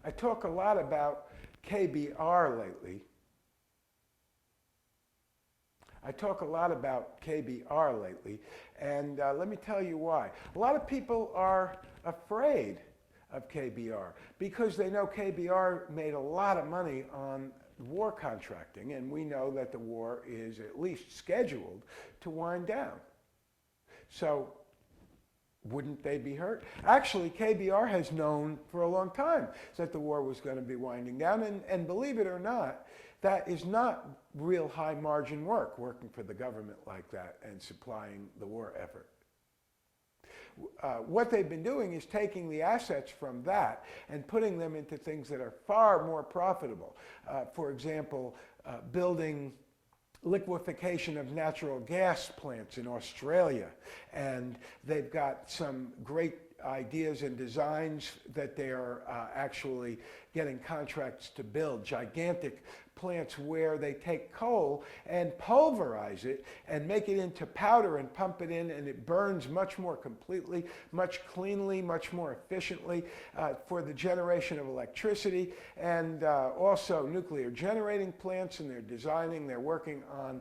I talk a lot about KBR lately. I talk a lot about KBR lately, and let me tell you why. A lot of people are afraid of KBR because they know KBR made a lot of money on war contracting, and we know that the war is at least scheduled to wind down. So wouldn't they be hurt? Actually, KBR has known for a long time that the war was going to be winding down, and believe it or not, that is not real high margin work, working for the government like that and supplying the war effort. What they've been doing is taking the assets from that and putting them into things that are far more profitable. For example, building liquefaction of natural gas plants in Australia. And they've got some great ideas and designs that they are actually getting contracts to build gigantic plants where they take coal and pulverize it and make it into powder and pump it in, and it burns much more completely, much cleanly, much more efficiently for the generation of electricity, and also nuclear generating plants, and they're working on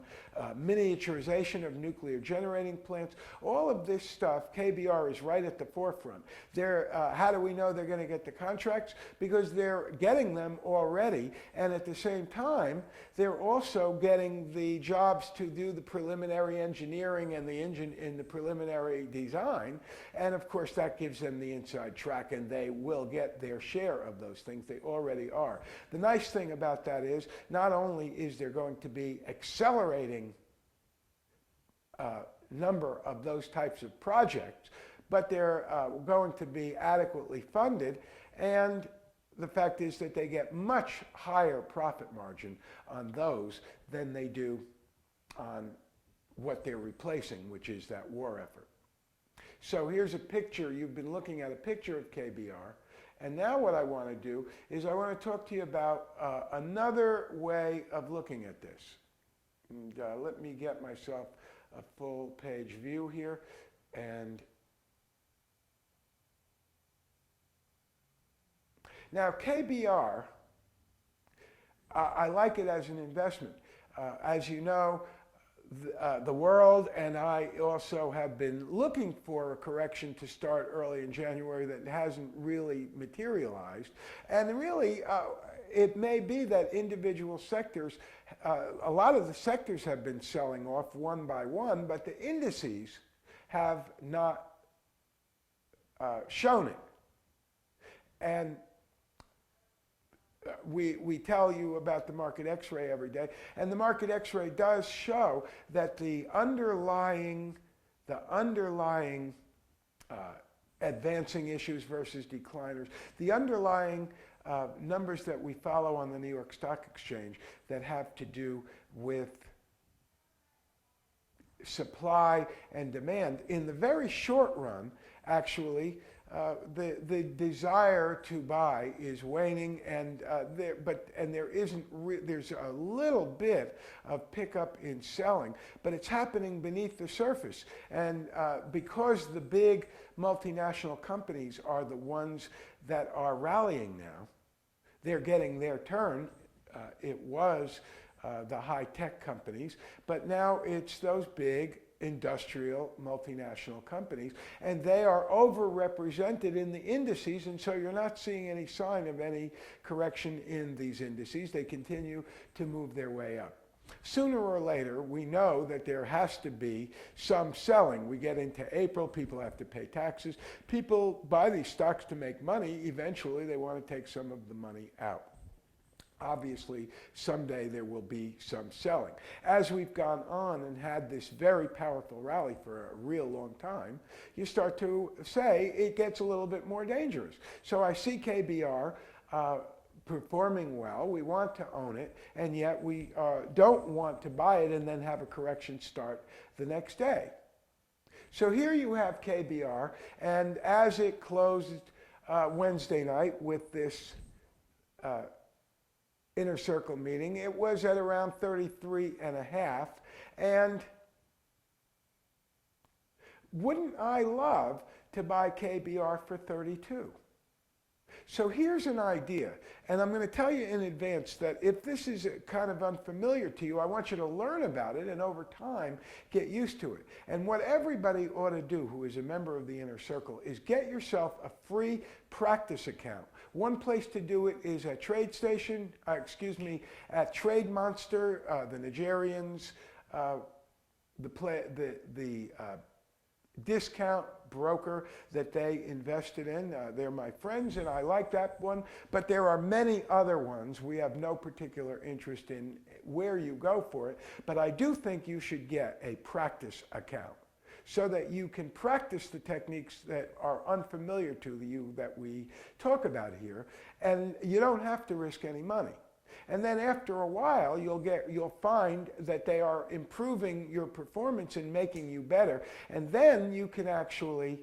miniaturization of nuclear generating plants. All of this stuff, KBR is right at the forefront. How do we know they're going to get the contracts? Because they're getting them already, and at the same time, they're also getting the jobs to do the preliminary engineering and the preliminary design, and of course that gives them the inside track, and they will get their share of those things. They already are. The nice thing about that is not only is there going to be accelerating number of those types of projects, but they're going to be adequately funded, and the fact is that they get much higher profit margin on those than they do on what they're replacing, which is that war effort. So here's a picture. You've been looking at a picture of KBR. And now what I want to do is I want to talk to you about another way of looking at this. And, let me get myself a full page view here. And now, KBR, I like it as an investment. As you know, the world and I also have been looking for a correction to start early in January that hasn't really materialized. And really, it may be that individual sectors, a lot of the sectors have been selling off one by one, but the indices have not shown it. And we tell you about the market X-ray every day, and the market X-ray does show that the underlying advancing issues versus decliners, the underlying numbers that we follow on the New York Stock Exchange that have to do with supply and demand in the very short run, actually, the desire to buy is waning, and there's a little bit of pickup in selling, but it's happening beneath the surface. And because the big multinational companies are the ones that are rallying now, they're getting their turn. It was the high-tech companies, but now it's those big industrial multinational companies, and they are overrepresented in the indices, and so you're not seeing any sign of any correction in these indices. They continue to move their way up. Sooner or later, we know that there has to be some selling. We get into April, people have to pay taxes. People buy these stocks to make money. Eventually, they want to take some of the money out. Obviously, someday there will be some selling. As we've gone on and had this very powerful rally for a real long time, you start to say it gets a little bit more dangerous. So I see KBR performing well. We want to own it, and yet we don't want to buy it and then have a correction start the next day. So here you have KBR, and as it closed Wednesday night with this inner circle meeting, it was at around 33.5, and wouldn't I love to buy KBR for 32? So here's an idea, and I'm going to tell you in advance that if this is kind of unfamiliar to you, I want you to learn about it and over time get used to it. And what everybody ought to do who is a member of the Inner Circle is get yourself a free practice account. One place to do it is at TradeStation, at Trade Monster, the Nigerians, the discount broker that they invested in. They're my friends and I like that one, but there are many other ones. We have no particular interest in where you go for it, but I do think you should get a practice account so that you can practice the techniques that are unfamiliar to you that we talk about here, and you don't have to risk any money. And then after a while, you'll find that they are improving your performance and making you better. And then you can actually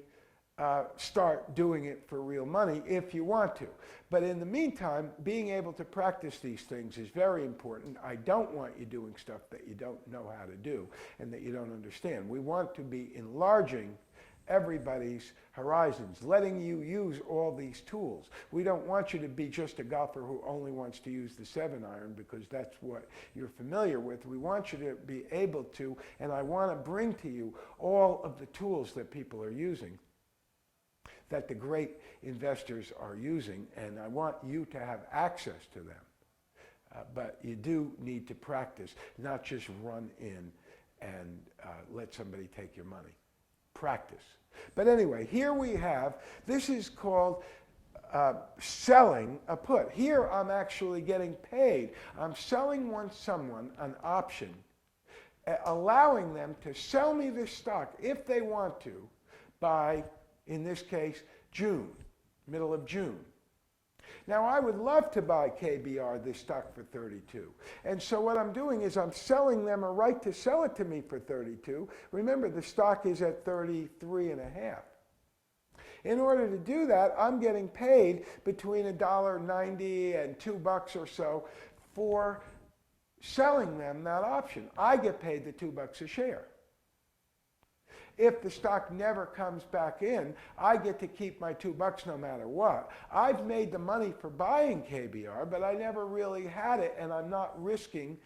start doing it for real money if you want to. But in the meantime, being able to practice these things is very important. I don't want you doing stuff that you don't know how to do and that you don't understand. We want to be enlarging everybody's horizons, letting you use all these tools. We don't want you to be just a golfer who only wants to use the 7-iron because that's what you're familiar with. We want you to be able to, and I want to bring to you all of the tools that people are using, that the great investors are using, and I want you to have access to them. But you do need to practice, not just run in and let somebody take your money. Practice. But anyway, here we have, this is called selling a put. Here I'm actually getting paid. I'm selling someone an option, allowing them to sell me this stock if they want to by, in this case, June, middle of June. Now, I would love to buy KBR, this stock, for 32. And so what I'm doing is I'm selling them a right to sell it to me for 32. Remember, the stock is at 33 and a half. In order to do that, I'm getting paid between $1.90 and $2 or so for selling them that option. I get paid the $2 a share. If the stock never comes back in, I get to keep my $2 no matter what. I've made the money for buying KBR, but I never really had it, and I'm not risking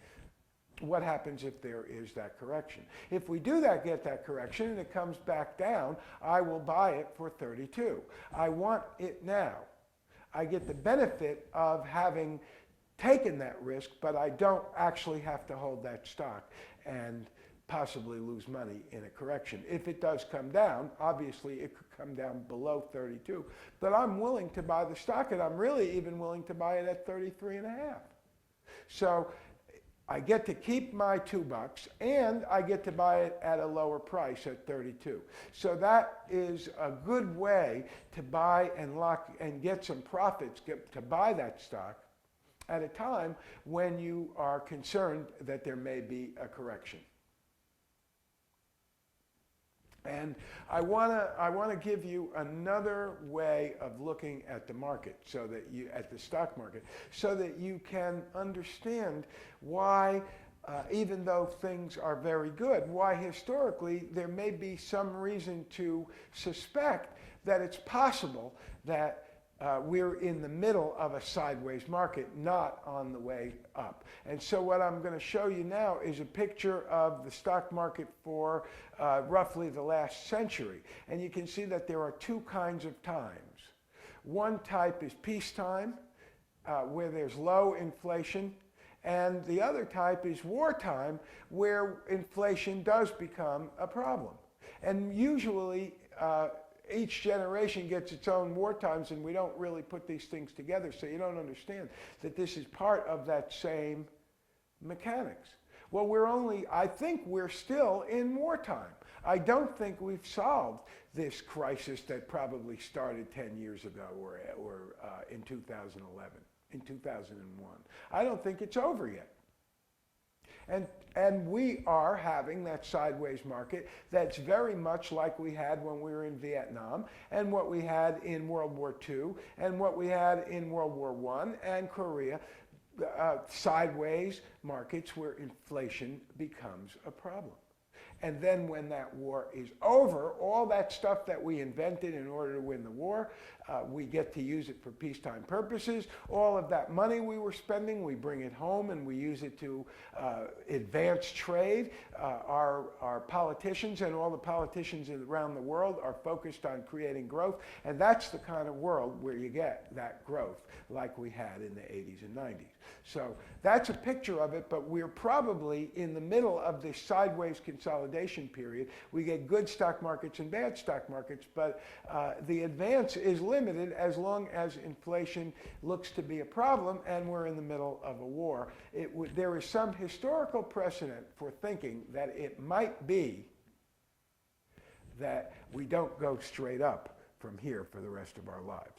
what happens if there is that correction. If we do that, get that correction, and it comes back down, I will buy it for 32. I want it now. I get the benefit of having taken that risk, but I don't actually have to hold that stock and possibly lose money in a correction. If it does come down, obviously it could come down below 32, but I'm willing to buy the stock, and I'm really even willing to buy it at 33 and a half. So I get to keep my $2 and I get to buy it at a lower price at 32. So that is a good way to buy and lock and get some profits, to buy that stock at a time when you are concerned that there may be a correction. And I want to give you another way of looking at the market, so that at the stock market, so that you can understand why, even though things are very good, why historically there may be some reason to suspect that it's possible that we're in the middle of a sideways market, not on the way up. And so what I'm going to show you now is a picture of the stock market for roughly the last century. And you can see that there are two kinds of times. One type is peacetime, where there's low inflation, and the other type is wartime, where inflation does become a problem. And usually, each generation gets its own war times, and we don't really put these things together, so you don't understand that this is part of that same mechanics. Well, I think we're still in wartime. I don't think we've solved this crisis that probably started 10 years ago or in 2011, in 2001. I don't think it's over yet. And we are having that sideways market that's very much like we had when we were in Vietnam, and what we had in World War II, and what we had in World War I and Korea, sideways markets where inflation becomes a problem. And then when that war is over, all that stuff that we invented in order to win the war we get to use it for peacetime purposes. All of that money we were spending, we bring it home and we use it to advance trade. Our politicians and all the politicians around the world are focused on creating growth, and that's the kind of world where you get that growth like we had in the 80s and 90s. So that's a picture of it, but we're probably in the middle of this sideways consolidation period. We get good stock markets and bad stock markets, but the advance is limited as long as inflation looks to be a problem and we're in the middle of a war. There is some historical precedent for thinking that it might be that we don't go straight up from here for the rest of our lives.